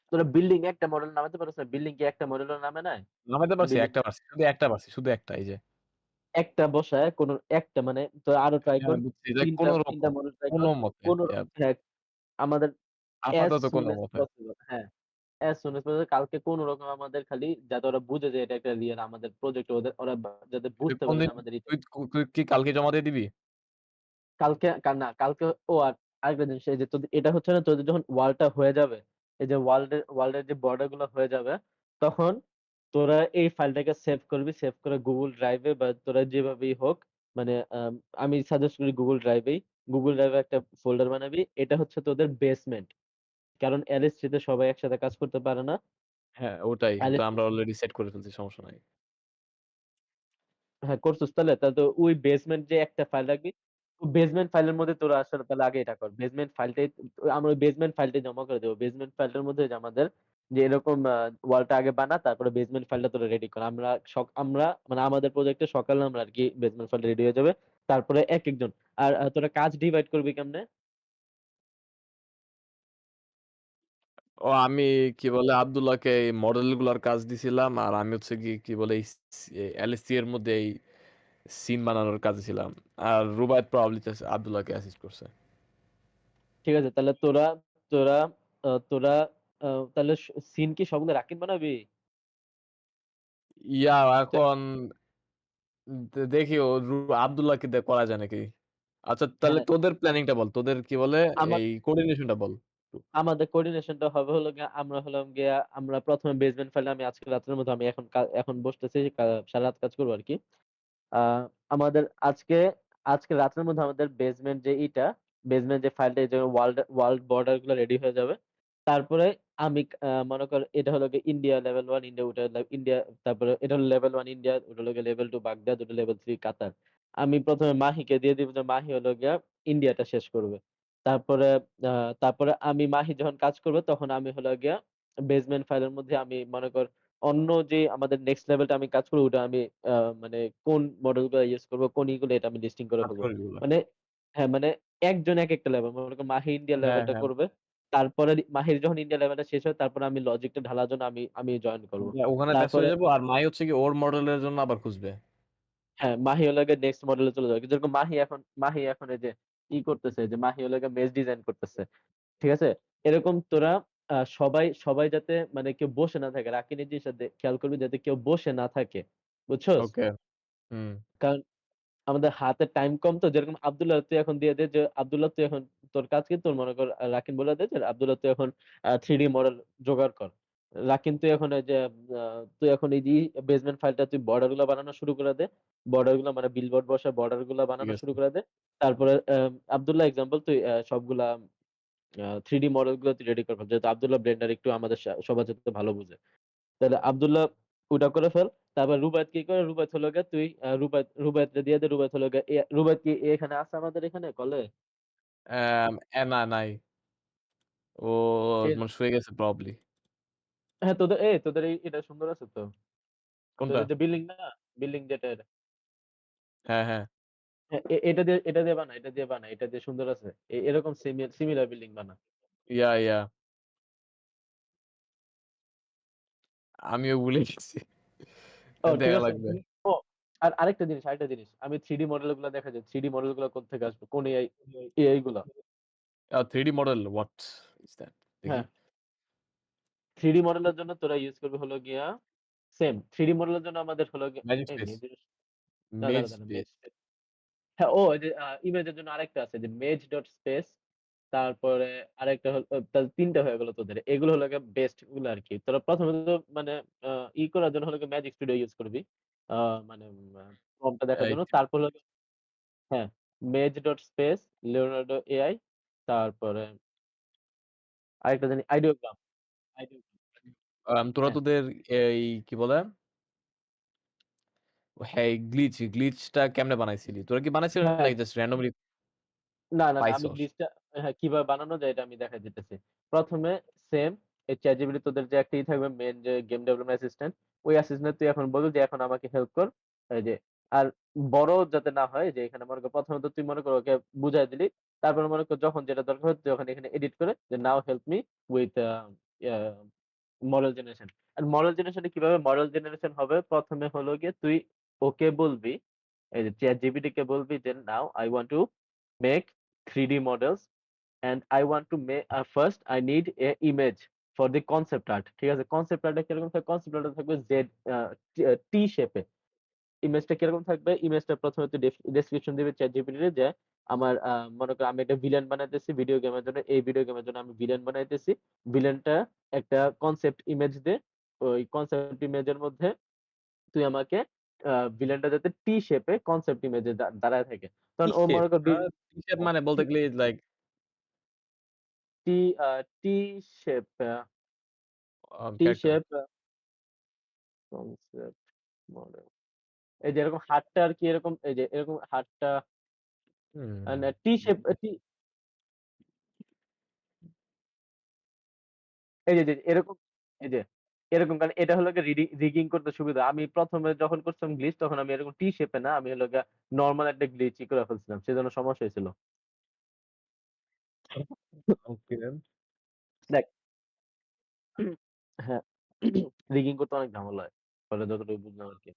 তোরা বিল্ডিং একটা মডেল নামাতে পারোস না? বিল্ডিং কি একটা মডেলের নামে নাই? নামাইতে পারছি, বিল্ডিং একটা পারছি। শুধু একটা পারছি। শুধু একটা এই যে। একটা বসায় কোন একটা মানে তোরা আরো ট্রাই কর। হ্যাঁ, বুঝছি। যে ৩ টা কোনরকম, মডেল ট্রাই কর। কোনমতে। কোন হ্যাঁ, আমাদের as আপাতত soon as কোনমতে। possible হ্যাঁ, as soon as possible কালকে কোন রকম আমাদের খালি যাতে ওরা বুঝে যে এটা একটা রিয়াল আমাদের প্রজেক্ট ওরা যাতে তুই বুঝতে কোন পারে যে দিন আমাদের এটা তুই কি কালকে জমা দিয়ে দিবি? না কালকে আরেকটা জিনিস এই যে তোদের এটা হচ্ছে না তোদের যখন ওয়ালটা হয়ে যাবে, এই যে ওয়ালের যে বর্ডার গুলো হয়ে যাবে, তখন তোরা এই ফাইলটাকে সেভ করবি। সেভ করে Google Drive এ বা তোরা যেভাবেই হোক মানে আমি সাজেস্ট করি Google Drive এ একটা ফোল্ডার বানাবি। এটা হচ্ছে তোদের বেসমেন্ট। কারণ LS3 তে সবাই একসাথে কাজ করতে পারে না। হ্যাঁ, ওটাই। তো LS3 আমরা অলরেডি সেট করে ফেলছি সমস্যা নাই। হ্যাঁ, করছিস তাহলে? তাহলে তো ওই বেসমেন্ট যে একটা ফাইল রাখবি, ওই বেসমেন্ট ফাইলের মধ্যে তোরা আসলে তাহলে আগে এটা কর। বেসমেন্ট ফাইলটাই আমরা ওই বেসমেন্ট ফাইলটাই জমা করে দেব। বেসমেন্ট ফাইলটার মধ্যে যে আমাদের যে এরকম ওয়ালটা আগে বানা তারপরে বেসমেন্ট ফাইলটা তোরা রেডি কর। আমরা মানে আমাদের প্রজেক্টে সকালে আমরা আরকি বেসমেন্ট ফাইলটা রেডি হয়ে যাবে। তারপরে একেকজন আর তোরা কাজ ডিভাইড করবি কেমনে? ও আমি কি বলে আব্দুল্লাহকে এই মডেল গুলার কাজ দিছিলাম। আর আমি হচ্ছে কি বলে এই LSC এর মধ্যে এই সিন বানানোর কাজে ছিলাম। আর রুবায়েত প্রবাবলি আব্দুল্লাহকে অ্যাসিস্ট করছে। ঠিক আছে তাহলে তোরা তোরা তাহলে সিন কি সবগুলো রাকিব বানাবি? এখন দেখি ও আব্দুল্লাহকে দিয়ে করা যায় নাকি? আচ্ছা তাহলে হ্যাঁ, তোদের প্ল্যানিংটা বল। তোদের কি বলে আমার এই কোঅর্ডিনেশনটা বল। আমাদের কোঅর্ডিনেশনটা হবে হলো গিয়ে আমরা হলাম গিয়া আমরা ১ম এ বেসমেন্ট ফাইলে আমি আজকে রাতের মধ্যে আমি এখন বসতেছি সারারাত কাজ করব আরকি। আ আমাদের আজকে রাতের মধ্যে আমাদের বেসমেন্ট যে ফাইলটা যে ওয়ার্ল্ড বর্ডার গুলো রেডি হয়ে যাবে। তারপরে আমি মনে কর এটা হলো গিয়ে ইন্ডিয়া লেভেল 1 ইন্ডিয়া ওটা ইন্ডিয়া তারপরে এটা হলো লেভেল 1 ইন্ডিয়া ওটা হলো গিয়ে লেভেল 2 বাগদাদ ওটা লেভেল 3 কাতার। আমি ১ম এ মাহিকে দিয়ে দিব যে মাহি হলো গিয়া ইন্ডিয়াটা শেষ করবে। তারপরে আ তারপরে মাহি যখন কাজ করবে তখন আমি হলো গিয়া বেসমেন্ট ফাইলের মধ্যে আমি মনে কর অন্য যে আমাদের নেক্সট লেভেলটা আমি কাজ করব ওটা আমি আ মানে কোন মডেল গুলা ইউস করব, কোন ইগুলো এটা আমি লিস্টিং করে কাজ ফেলব। করি এগুলা। মানে হ্যাঁ, মানে একজন একেকটা লেভেল। মনে করেন মাহি ইন্ডিয়া হ্যাঁ, লেভেলটা হ্যাঁ। করবে। তারপরে মাহির যখন ইন্ডিয়া লেভেলটা শেষ হয় তারপরে আমি লজিকটা ঢালার জন্য আমি জয়েন করব। ওখানে ব্যস্ত তারপরে হয়ে যাবো আর মাই হচ্ছে কি ওর মডেলের জন্য আবার খুঁজবে। হ্যাঁ, মাহি হলো গিয়ে নেক্সট মডেলে চলে যাবে। যেরকম মাহি এখন এই যে করতেছে যে মাহি হলো গিয়ে মেজ ডিজাইন করতেছে। ঠিক আছে? এরকম তোরা সবাই যাতে মানে কেউ বসে না থাকে। রাকিন এই জিনিসটা খেয়াল করবি যাতে কেউ বসে না থাকে। বুঝছস? ওকে। হুম। কারণ আমাদের হাতে টাইম কম তো যেরকম আব্দুল্লাহ তুই এখন দিয়ে দে যে আব্দুল্লাহ তুই এখন তোর কাজ কি তোর মনে কর রাকিন বলে দে যে আব্দুল্লাহ তুই এখন 3D মডেল জোগাড় কর। রাকিন তুই এখন এই যে তুই এখন এই যে বেসমেন্ট ফাইলটা তুই বর্ডার গুলা বানানো শুরু করে দে। বর্ডার গুলা মানে বিলবোর্ড বসে বর্ডার গুলা ঠিক বানানো আছে। শুরু করে দে। তারপরে আব্দুল্লাহ এক্সাম্পল তুই সবগুলা 3D মডেল গুলো তুই রেডি কর ফেল। যেহেতু আব্দুল্লাহ ব্লেন্ডার একটু আমাদের সবার চাইতে ভালো বুঝে। তাহলে আব্দুল্লাহ ওটা করে ফেল। তারপর রুবায়েত কি করে? রুবায়েত হলো গিয়ে তুই রুবায়েতরে দিয়ে দে। রুবায়েত হলো গিয়ে রুবায়েত কি এখানে আছে আমাদের এখানে কলে? না নাই। ও এর মানে শুয়ে গেছে প্রবাবলি। হ্যাঁ, তোদের এটা সুন্দর আছে তো। তোদের কোনটা? এই যে বিল্ডিং না? বিল্ডিং যেটা এটা। হ্যাঁ, হ্যাঁ। হ্যাঁ, এটা দিয়ে বানা। এটা দিয়ে সুন্দর আছে। এরকম সিমিলার বিল্ডিং বানা। ইয়া। আমিও ভুলে গেছি। ও ঠিক দেখা আছে। লাগবে। ও আর আরেকটা জিনিস আমি 3D মডেল গুলা দেখা যায়। 3D মডেল গুলা কোত্থেকে আসবে? কোন এআই গুলা? 3D model what is that? দেখি। হ্যাঁ, 3D মডেলের জন্য তোরা ইউজ করবি হলো গিয়া সেম 3D মডেলের জন্য আমাদের হলো গিয়ে ম্যাজিক এই স্পেস, মেজর না মেজ দাঁড়া স্পেস। মেজ হ্যাঁ, এই যে ইমেজের জন্য আরেকটা আছে যে মেজ.স্পেস তারপরে আরেকটা হলো তাহলে ৩ টা হয়ে গেল তোদের। এগুলো হলো গিয়ে বেস্ট গুলো আরকি। তোরা প্রথমে তো মানে আ করার জন্য হলো গিয়ে ম্যাজিক স্টুডিও ইউজ করবি। আ মানে ফর্মটা দেখার এই জন্য। তারপর হলো হ্যাঁ, মেজ.স্পেস, লিওনার্ডো এআই তারপরে আরেকটা জানি আইডিওগ্রাম। তোরা হ্যাঁ, তোদের এই কি বলে? হ্যাঁ, এই গ্লিচটা কেমনে বানাইছিলি? তোরা কি বানাইছিলি হ্যাঁ। নাকি জাস্ট randomly না, আমি পাইছস? গ্লিচটা হ্যাঁ, কিভাবে বানানো যায় এটা আমি দেখাই দিতেছি। ১ম এ সেম এই ChatGPT তোদের যে একটা থাকবে মেইন যে গেম ডেভেলপমেন্ট অ্যাসিস্ট্যান্ট, ওই অ্যাসিস্ট্যান্ট তুই এখন বলবি যে এখন আমাকে হেল্প কর। এই যে আর বড় যাতে না হয় যে এখানে মনে কর প্রথমত তুই মনে কর ওকে বুঝায় দিলি। তারপরে মনে কর যখন যেটা দরকার হয় তুই ওখানে এখানে এডিট করে যে now help me with yeah model generation. আর মডেল জেনারেশন কিভাবে মডেল জেনারেশন হবে? ১ম এ হলো গিয়ে তুই ওকে বলবি এই যে ChatGPT কে বলবি যে নাও I want to make 3D models and I want to make first I need a image for the concept art ঠিক আছে? কনসেপ্ট আর্টটা কিরকম থাকবে? কনসেপ্ট আর্টটা থাকবে আ টি শেপে। ইমেজটা কিরকম থাকবে? ইমেজটা ১ম এ তুই ডেসক্রিপশন দিবি ChatGPT রে যে আমার মনে কর আমি একটা ভিলেন বানাইতেছি ভিডিও গেমের জন্য। এই ভিডিও গেমের জন্য আমি ভিলেন বানাইতেছি। ভিলেনটা একটা কনসেপ্ট ইমেজ দে। ওই কনসেপ্ট ইমেজের মধ্যে তুই আমাকে আ ভিলেনটা যাতে টি শেপে কনসেপ্ট ইমেজে দাঁড়ায় থাকে। টি কারণ ও শেপ মনে কর টি শেপ মানে বলতে গেলে লাইক টি টি শেপ টি ক্যারেক্টার। Shape concept model. এই যে এরকম হাতটা আরকি এরকম এই যে এরকম হাতটা হুম। না টি শেপ এই যে এরকম এই যে এরকম কারণ এটা হলো গিয়ে রিগিং করতে সুবিধা। আমি ১ম এ যখন করছিলাম গ্লিচ তখন আমি এরকম টি শেপে না আমি হলো গিয়ে নরমাল একটা গ্লিচ করে ফেলছিলাম। সেজন্য সমস্যা হয়েছিল। ওকে। দেখ হ্যাঁ, রিগিং করতে অনেক ঝামেলা হয়। পরে যতটুকু বুঝলাম আরকি।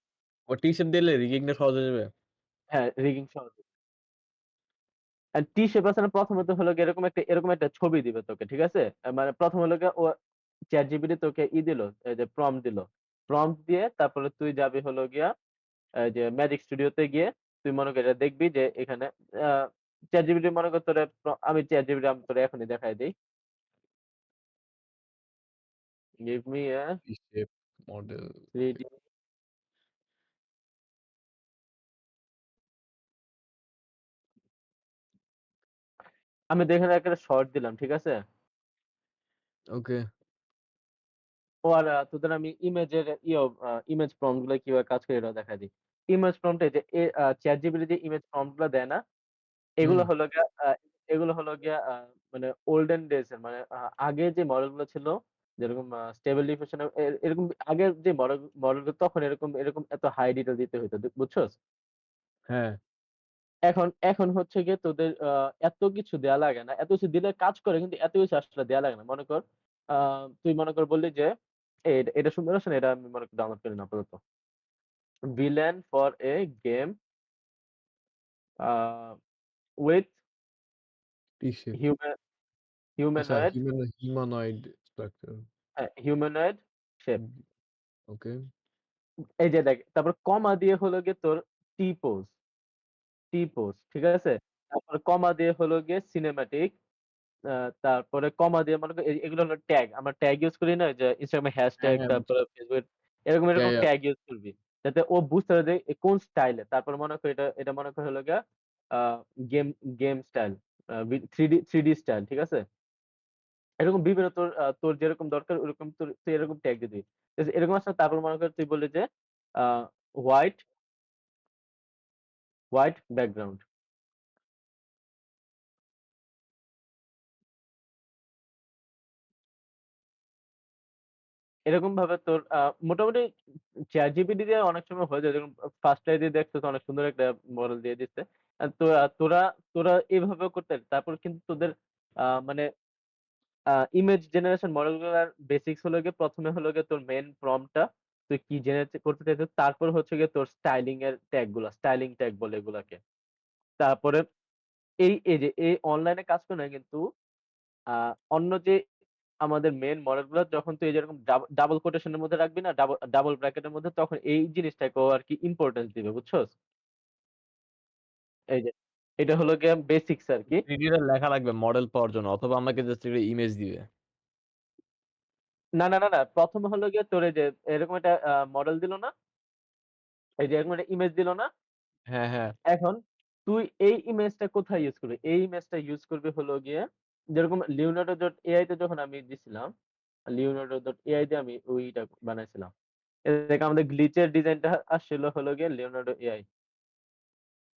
ও টি শেপ দিলে রিগিংটা সহজ হয়ে যাবে? হ্যাঁ, রিগিং সহজ। টি শেপ আছে না প্রথমত হলো গিয়ে এরকম একটা ছবি দিবে তোকে। ঠিক আছে? মানে ১ম হলো গিয়ে ও ChatGPT তোকে দিল, এই যে প্রম্পট দিল। প্রম্পট দিয়ে তারপরে তুই যাবি হলো গিয়া এই যে ম্যাজিক স্টুডিওতে গিয়ে তুই মনে কর এটা দেখবি যে এখানে আ ChatGPT মনে কর তোরে আমি ChatGPT আমি তোরে এখনই দেখায় দেই। Give me a T shape model. 3D আমি তো এখানে একটা শর্ট দিলাম। ঠিক আছে? ওকে। ও আর তোদের আমি ইমেজের ইমেজ প্রম্পট গুলো কিভাবে কাজ করে এটাও দেখায় দিই। ইমেজ প্রম্পট এ যে ChatGPT যে ইমেজ প্রম্পট গুলা দেয় না? হুম। এগুলো হলো গিয়া মানে olden days এর মানে আগে যে মডেলগুলো ছিল যেরকম স্টেবল ডিফিউশন এরকম আগের যে মডেলগুলো তখন এরকম এত হাই ডিটেইল দিতে হইতো। বুঝছস? হ্যাঁ। এখন হচ্ছে গিয়ে তোদের এত কিছু দেয়া লাগে না। এত কিছু দিলে কাজ করে কিন্তু এত কিছু আসলে দেয়া লাগে না। মনে কর আ তুই মনে কর বললি যে, এটা সুন্দর আছে না? এটা আমি মনে কর ডাউনলোড করি না আপাতত। Villain for a game uh with T-shape. হিউম্যা আচ্ছা, humanoid humanoid structure. Humanoid shape. Hmm, okay. এই যে দেখ, তারপর কমা দিয়ে হলো গিয়ে তোর টি পোজ, টি পোজ, ঠিক আছে? তারপরে কমা দিয়ে হলো গিয়ে সিনেমেটিক আ তারপরে কমা দিয়ে মনে কর এগুলো হলো ট্যাগ। আমরা ট্যাগ ইউজ করি না? যে Instagram এ হ্যাঁ, হ্যাশট্যাগ হ্যাঁ, বুঝছি। তারপরে Facebook এরকম, ইয়া, এরকম ইয়া। ট্যাগ ইউজ করবি। যাতে ও বুঝতে পারে যে কোন স্টাইলে। তারপর মনে কর এটা মনে কর হলো গিয়া a game game style 3D style, ঠিক আছে? এরকম বিভিন্ন তোর যেরকম দরকার ওরকম তুই এরকম ট্যাগ দিয়ে দিবি। ঠিক আছে? এরকম আসলে তারপর মনে কর তুই বললি যে আ হোয়াইট, হোয়াইট ব্যাকগ্রাউন্ড। এরকমভাবে তোর মোটামুটি ChatGPT দিয়ে অনেক সময় হয়ে যায়। যেরকম ফার্স্ট ট্রাই দিয়ে দেখতেছ অনেক সুন্দর একটা মডেল দিয়ে দিচ্ছে। তোরা এভাবেও করতে পারিস। তারপর কিন্তু তোদের মানে ইমেজ জেনারেশন মডেলগুলার বেসিকস হলো গিয়ে ১ম এ হলো গিয়ে তোর মেইন প্রম্পট টা তুই কি জেনারেট করতে চাইছিস। তারপর হচ্ছে গিয়ে তোর স্টাইলিং এর ট্যাগ গুলা, স্টাইলিং ট্যাগ বলে এগুলাকে। তারপরে এই যে অনলাইনে কাজ করে না কিন্তু আ অন্য যে আমাদের মেইন মডেলগুলো যখন তুই যেরকম ডাবল কোটেশন এর মধ্যে রাখবি না? ডাবল ব্র্যাকেট এর মধ্যে তখন এই জিনিসটাকেও আরকি ইম্পোর্টেন্স দিবে, বুঝছস? এই যে এটা হলো গিয়ে বেসিকস আরকি। 3D টা লেখা লাগবে মডেল পাওয়ার জন্য অথবা আমাকে জাস্ট একটা ইমেজ দিবে। না। ১ম হলো গিয়ে তোর এই যে এরকম একটা মডেল দিল না? এই যে এরকম একটা ইমেজ দিল না? হ্যাঁ, হ্যাঁ। এখন তুই এই ইমেজটা কোথায় ইউজ করবি? এই ইমেজটা ইউজ করবি হলো গিয়ে যেরকম Leonardo.ai তে যখন আমি দিছিলাম, Leonardo.ai দিয়ে আমি ওইটা বানাইছিলাম। দেখ আমাদের গ্লিচ এর ডিজাইনটা আসছিল হলো গিয়ে Leonardo.ai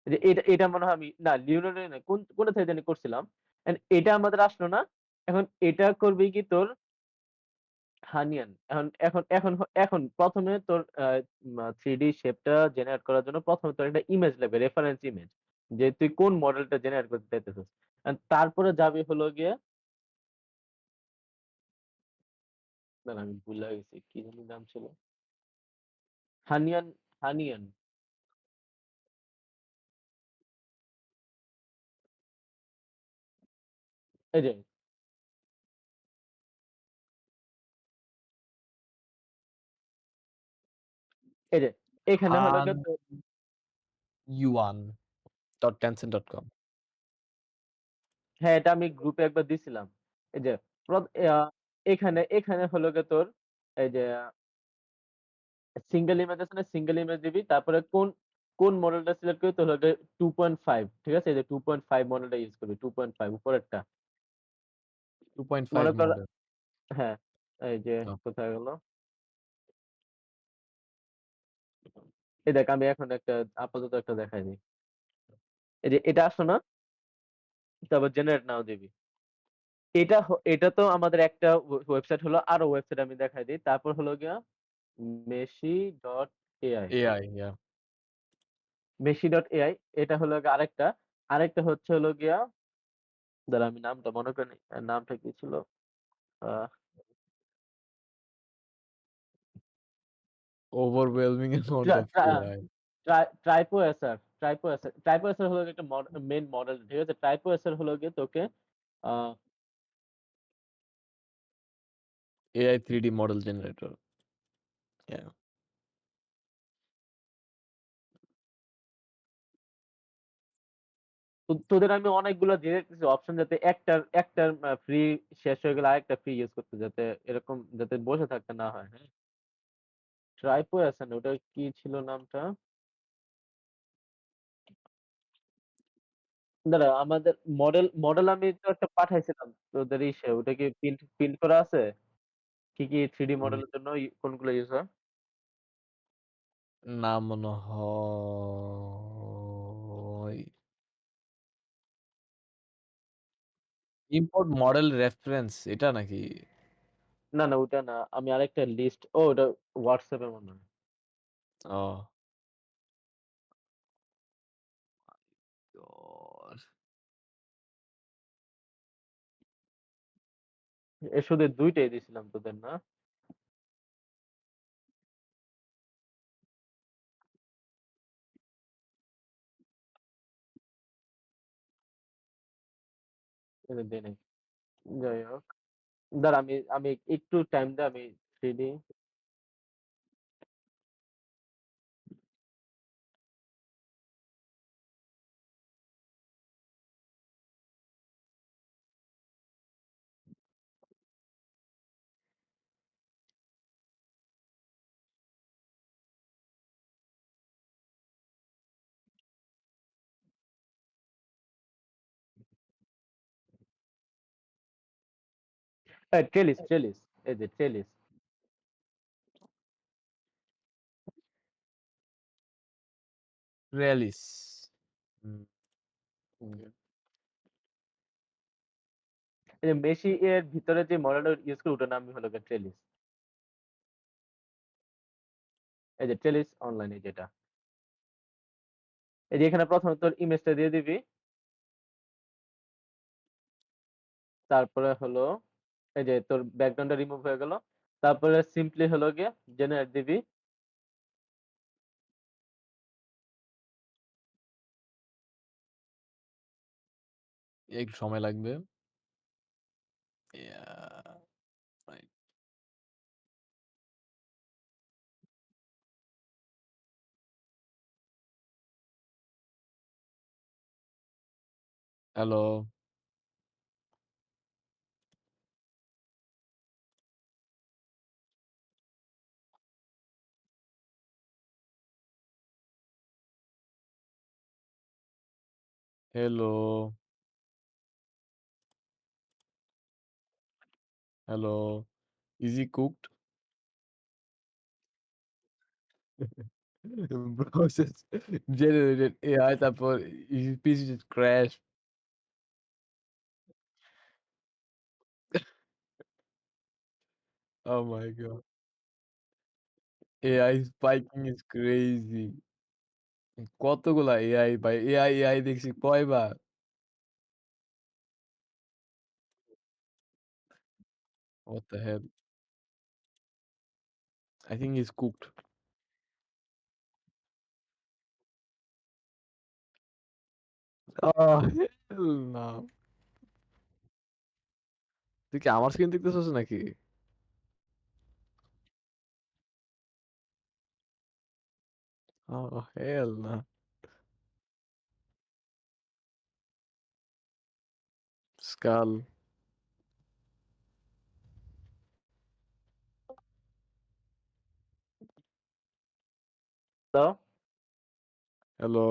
যে এটা মনে হয় আমি না লিওনার্ডো না কোনটা থেকে জানি করছিলাম। এন্ড এটা আমাদের আসলো না। এখন এটা করবি কি তোর হানিয়ান। এখন ১ম এ তোর 3D শেপটা জেনারেট করার জন্য ১ম এ তোর একটা ইমেজ লাগবে, রেফারেন্স ইমেজ। যে তুই কোন মডেলটা জেনারেট করতে চাইতেছিস। তারপরে যাবি হলো গিয়ে দাঁড়া আমি ভুইলা গেছি। কি জানি নাম ছিল? হানিয়ান, হানিয়ান। এই যে, এই যে এখানে হলো গিয়ে তোর hanuan.tencent.com হ্যাঁ, এটা আমি গ্রুপে একবার দিছিলাম। এই যে প্রদ আ এখানে হলো গিয়ে তোর এই যে সিঙ্গেল ইমেজ আছে না? সিঙ্গেল ইমেজ দিবি। তারপরে কোন মডেলটা সিলেক্ট করবি? তোর হচ্ছে 2.5 ঠিক আছে? এই যে 2.5 মডেলটা ইউজ করবি। 2.5 উপরেরটা। 2.5 মনে কর মডেল। হ্যাঁ, এই যে আ কোথায় গেল? এই দেখ আমি এখন একটা আপাতত একটা দেখাই দিই। এই যে এটা আসলো না? তারপর জেনারেট নাও দিবি। এটা তো আমাদের একটা ওয়েবসাইট হলো। আরো ওয়েবসাইট আমি দেখাই দিই। তারপর হলো গিয়া মেশি.এআই। AI, yeah. মেশি.এআই এটা হলো গিয়ে আরেকটা। আরেকটা হচ্ছে হলো গিয়া দাঁড়া আমি নামটা মনে করে নেই। নামটা কি ছিল? আ Overwhelming amount ট্রা of ট্রা AI. ট্রাইপোএসআর হলো গিয়ে একটা মেইন মডেল। ঠিক আছে? ট্রাইপোএসআর হলো গিয়ে তোকে আ AI 3D model generator. Yeah. তোদের আমি অনেকগুলো দিয়ে রাখতেছি অপশন যাতে একটার ফ্রি শেষ হয়ে গেলে আরেকটা ফ্রি ইউজ করতে যাতে এরকম যাতে বসে থাকতে না হয়। হ্যাঁ? ট্রাইপোএসআর না ওটা কি ছিল নামটা? দাঁড়া আমাদের মডেল আমি তো একটা পাঠাইছিলাম তোদের ওটা কি প্রিন্ট করা আছে? কি 3D হুম। মডেলের জন্য কোনগুলো ইউজ হয়? না মনে হয় import model reference এটা নাকি? না ওটা না। আমি আরেকটা লিস্ট ওটা WhatsApp এ মনে হয়। ও শুধু ২ টাই দিছিলাম তোদের না? এদের দেই নাই। যাই হোক। দাঁড়া আমি আমি একটু টাইম দে আমি 3D ট্রেলিস এই যে ট্রেলিস। রেয়ালিস। হুম, হুম। এই যে মেশি এর ভিতরে যে মডেলটা ইউজ করে ওটার নাম হলো গিয়ে ট্রেলিস। এই যে ট্রেলিস অনলাইন এই যেটা। এই যে এখানে প্রথমে তোর ইমেজটা দিয়ে দিবি। তারপরে হলো এই যে তোর ব্যাকগ্রাউন্ডটা রিমুভ হয়ে গেল। তারপরে সিম্পলি হলো গিয়ে জেনারেট দিবি। একটু সময় লাগবে। Yeah right. Hello, hello, hello. Is he cooked? Bro just generated AI তারপর his PC just crashed. Oh my god. AI spiking is crazy. কতগুলা AI ভাই। AI দেখছি কয়বার? What the hell? I think he's cooked. Oh hell no. তুই কি আমার screen দেখতেছস নাকি? Oh hell no. Skull. তো হ্যালো।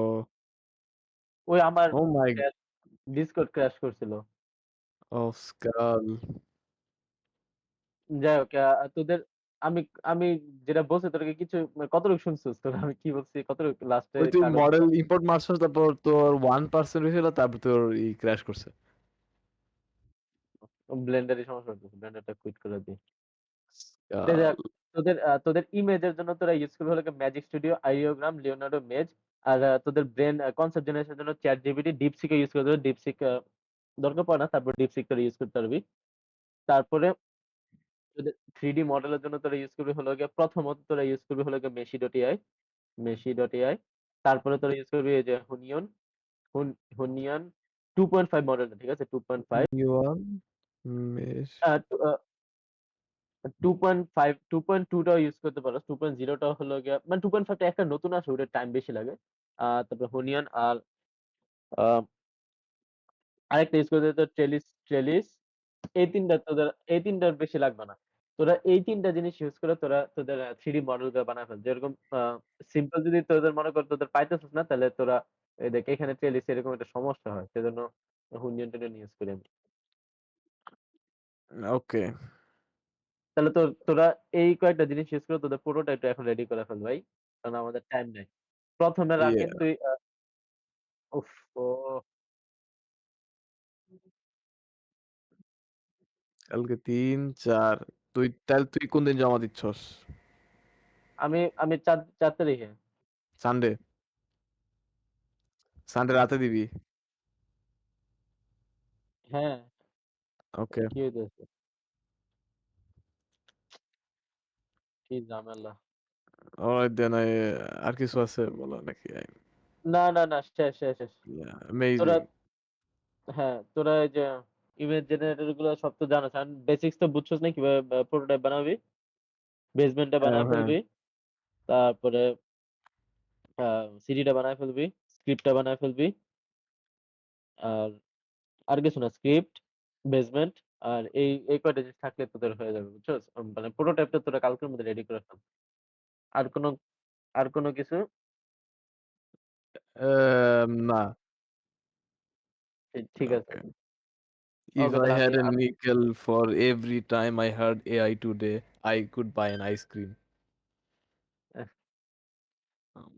ওই আমার Oh my ডিসকর্ড ক্র্যাশ করছিল। oh Skull. যাই হোক তোদের আমি আমি যেটা বলছি তোদেরকে কিছু মানে কতটুকু শুনছিস তোরা আমি কি বলছি কতটুকু লাস্টে ওই তুই কারণ মডেল ইম্পোর্ট মারছস তারপর তোর 1% হয়েছিল তারপর তোর ক্র্যাশ করছে। ব্লেন্ডারই সমস্যা হচ্ছে ব্লেন্ডারটা কুইট করে দিই। এই দেখ Skull. তোদের ইমেজের জন্য তোরা ইউজ করবি হলো ম্যাজিক স্টুডিও, আইওগ্রাম, লিওনার্ডো মেজ আর তোদের ব্রেন কনসেপ্ট জেনারেশনের জন্য চ্যাট জিপিটি, ডিপসিক ইউজ করতে হবে। ডিপসিক দরকার পড়ে না তারপর ডিপসিক তোরা ইউজ করতে পারবি। তারপরে তোদের 3D মডেলের জন্য তোরা ইউজ করবি হলো গিয়ে প্রথমত তোরা ইউজ করবি হলো গিয়ে মেশি.এআই তারপরে তোরা ইউজ করবি এই যে হুনিয়ন 2.5 মডেলটা ঠিক আছে 2.5 Yuan mesh. 2.5 2.2 টাও ইউজ করতে পারো 2.0 টা হলো গিয়া মানে 2.5 টা একটা নতুন আসে ওটার টাইম বেশি লাগে তারপর হুনিয়ন আর আহ, আরেকটা ইউজ করতে ট্রেলিস এই তিনটার বেশি লাগবে না তোরা এই তিনটা জিনিস ইউজ করে তোরা তোদের 3D মডেল গুলো বানায় ফেল যেরকম সিম্পল যদি তোদের মনে কর তোদের পাইতেছিস না তাহলে তোরা এই দেখ এখানে ট্রেলিস এরকম একটা সমস্যা হয় সেজন্য হুনিয়ন টুনিয়ন ইউজ করি আমি ওকে। তাহলে তোরা এই কয়েকটা জিনিস ইউজ করে তোদের প্রোটোটাইপটা এখন রেডি করে ফেল ভাই কারণ আমাদের টাইম নাই প্রথমে রাকিন ইয়া তুই উফ ও কালকে ৩, ৪ তুই কোন দিন জমা দিচ্ছস? আমি 4 তারিখে সানডে? সানডে রাতে দিবি? হ্যাঁ ওকে। কি হইতেছে কি ঝামেলা। অলরাইট দেন আর কিছু আছে বলা নাকি? না, শেষ। তোরা অ্যামেজিং। তোরা এই যে ইমেজ জেনারেটর গুলো সব তো জানোস। আর বেসিক্স তো বুঝছস না কিভাবে প্রোটোটাইপ বানাবি? বেসমেন্টটা হ্যাঁ, বানায় হ্যাঁ। ফেলবি। তারপরে সিডিটা বানায় ফেলবি, স্ক্রিপ্টটা বানায় ফেলবি। আর আর কিছু না, স্ক্রিপ্ট, বেসমেন্ট আর এই কয়টা জিনিস থাকলে তোদের হয়ে যাবে, বুঝছস? মানে প্রোটোটাইপটা তোরা কালকের মধ্যে রেডি করে ফেল। আর কোনো আর কোনো কিছু? না। ঠিক আছে। ওকে। If ওকে I তাহলে had a আমি nickel for every time I heard AI today, I could buy an ice cream. Ah, Um,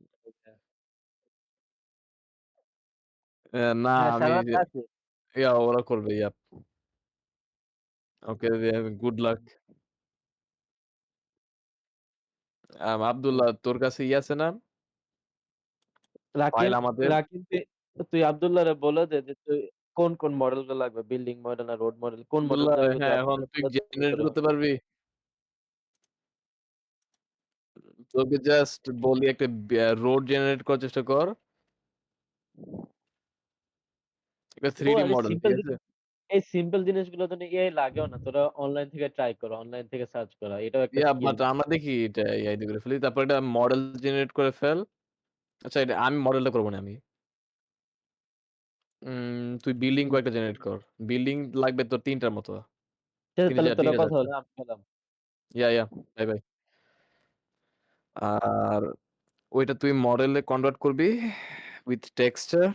না হ্যাঁ, আমি সারারাত আছে। ওরা করবে। ইয়াপ। ওকে, গুড লাক। হুম। আব্দুল্লাহ তোর কাছে আছে না? ফাইল রাকিব আমাদের? রাকিব তুই আব্দুল্লাহরে বলে দে যে তুই কোন মডেল গুলো লাগবে, বিল্ডিং মডেল না রোড মডেল, কোন আব্দুল্লাহ মডেলটা যদি হ্যাঁ, এখন আব্দুল্লাহ তুই বলে দেয় আমি জেনারেট করে করতে দেব। পারবি? তোকে জাস্ট বলি একটা রোড জেনারেট করার চেষ্টা কর। এটা ও 3D আরে মডেল, সিম্পল ঠিক আছে? জিনিস, এই সিম্পল জিনিসগুলো জন্য এআই লাগেও না। তোরা অনলাইন থেকে ট্রাই করো, অনলাইন থেকে সার্চ করা। এটাও একটা স্কিল। বাট আমরা দেখি এটা এআই দিয়ে করে ফেলি। তারপর একটা মডেল জেনারেট করে ফেল। আচ্ছা, এটা আমি মডেলটা করব না আমি। তুই বিল্ডিং কয়েকটা জেনারেট কর। বিল্ডিং লাগবে তোর ৩ টার মতো। ঠিক আছে, ৩ তাহলে ০০০ তোরা ৩০০০ কথা টা। হলো, আমি গেলাম। ইয়া। By, by. আর ওইটা তুই মডেলে কনভার্ট করবি উইথ টেক্সচার।